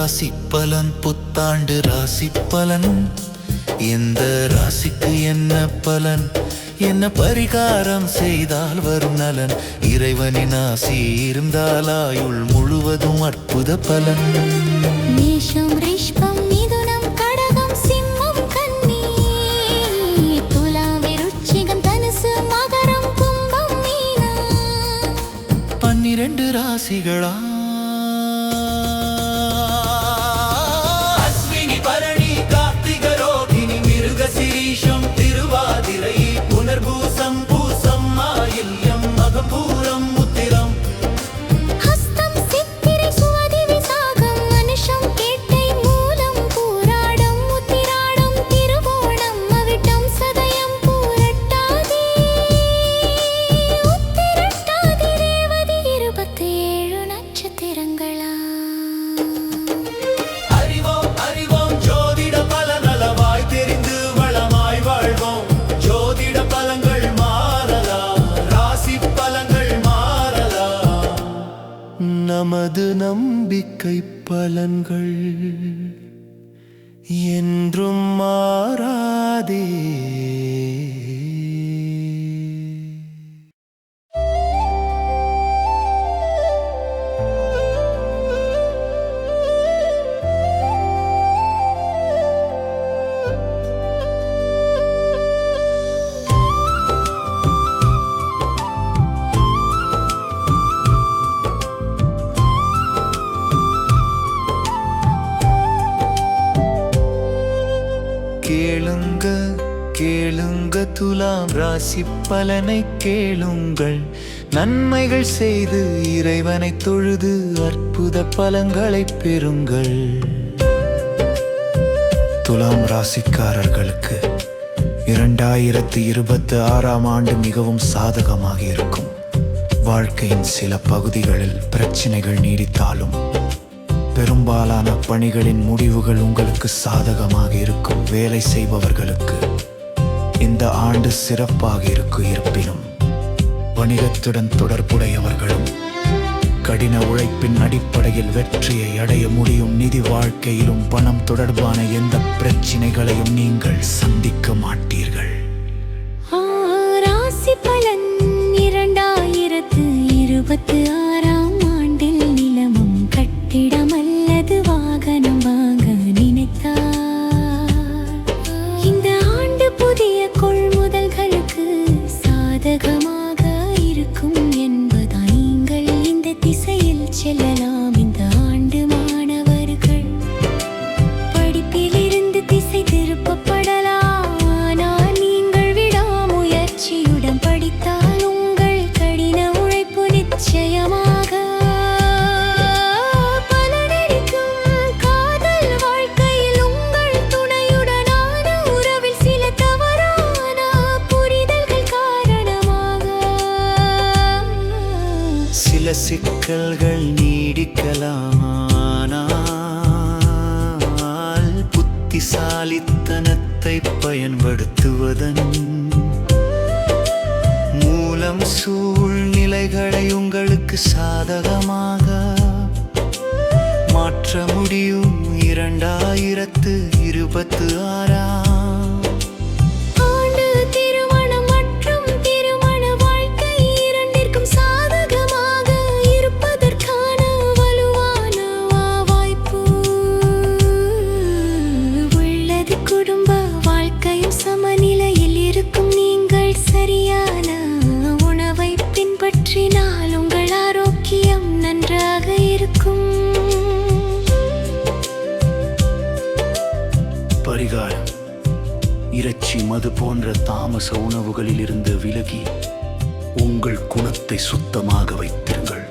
ராசி பலன் புத்தாண்டு ராசி பலன். எந்த ராசிக்கு என்ன பலன், என்ன பரிகாரம் செய்தால் வரும் நலன், இறைவனின் ஆசி இருந்தால் ஆயுள் முழுவதும் அற்புத பலன். மேஷம் ரிஷபம் மிதுனம் கடகம் சிம்மம் கன்னி துலாம் விருச்சிகம் தனுசு மகரம் கும்பம் மீனம். 12 ராசிகளா அஸ்வினி பரணி கார்த்திகை ரோகிணி மிருக சீரிஷம் திருவாதிரை புனர்பூசம் பூசம் ஆயில்யம் மகம் பூரம் உத்திரம். ஹஸ்தம் சித்திரை சுவாதி விசாகம் அனுஷம் கேட்டை மூலம் பூராடம் உத்திராடம் திருவோணம் அவிட்டம் சதயம் பூரட்டாதி உத்திரட்டாதி ரேவதி 27 நட்சத்திரங்களா. அறிவோம் அறிவோம் ஜோதிட பலனளவாய் தெரிந்து வளமாய் வாழ்வோம். ஜோதிட பலங்கள் மாறலாம், ராசி பலங்கள் மாறலாம். நமது நம்பிக்கை பலன்கள் என்றும் மாறாதே. கேளுங்க கேளுங்க துலாம் ராசி பலனை கேளுங்கள். நன்மைகள் செய்து இறைவனை தொழுது அற்புத பலன்களை பெறுங்கள். துலாம் ராசிக்காரர்களுக்கு 2026ஆம் ஆண்டு மிகவும் சாதகமாக இருக்கும். வாழ்க்கையின் சில பகுதிகளில் பிரச்சனைகள் நீடித்தாலும் பெரும்பாலான பணிகளின் முடிவுகள் உங்களுக்கு சாதகமாக இருக்கும். வேலை செய்பவர்களுக்கு இந்த ஆண்டு சிறப்பாக இருப்பினும் வணிகத்துடன் தொடர்புடையவர்களும் கடின உழைப்பின் அடிப்படையில் வெற்றியை அடைய முடியும். நிதி வாழ்க்கையிலும் பணம் தொடர்பான எந்த பிரச்சினைகளையும் நீங்கள் சந்திக்க மாட்டீர்கள். ராசி பலன் 2026ஆம் ஆண்டில் நிலமும் கட்டிடம் அல்லது வாகனம் வாங்க நினைத்தார். இந்த ஆண்டு புதிய கொள்முதல்களுக்கு சாதகமாக இருக்கும் என்பதால் நீங்கள் இந்த திசையில் செல்லலாம். இந்த ஆண்டு மாணவர்கள் படிப்பிலிருந்து திசை திருப்பப்படலாம். ஆனால் நீங்கள் விடாமுயற்சியுடன் படித்தால் உங்கள் கடின உழைப்பு நிச்சயமாக பலனளிக்கும். காதல் வாழ்க்கையில் உங்கள் துணையுடனான உறவில் சில தவறான புரிதல்கள் காரணமாக சில சிக்கல்கள் நீடிக்கலாம். ஆனால் புத்திசாலித்தனத்தை பயன்படுத்துவதன் மூலம் சூழ்நிலைகளை உங்களுக்கு சாதகமாக மாற்ற முடியும். 2026ஆம் ஆண்டு திருமணம் மற்றும் திருமண வாழ்க்கை இரண்டிற்கும் சாதகமாக இருப்பதற்கான வலுவான வாய்ப்பு உள்ளது. குடும்ப வாழ்க்கையும் சமநிலையில் இருக்கும். நீங்கள் சரியான உணவை பின்பற்றினால் உங்கள் ஆரோக்கியம் நன்றாக இருக்கும். பரிகாரம்: இறைச்சி மது போன்ற தாமச உணவுகளில் இருந்து விலகி உங்கள் குணத்தை சுத்தமாக வைத்திருங்கள்.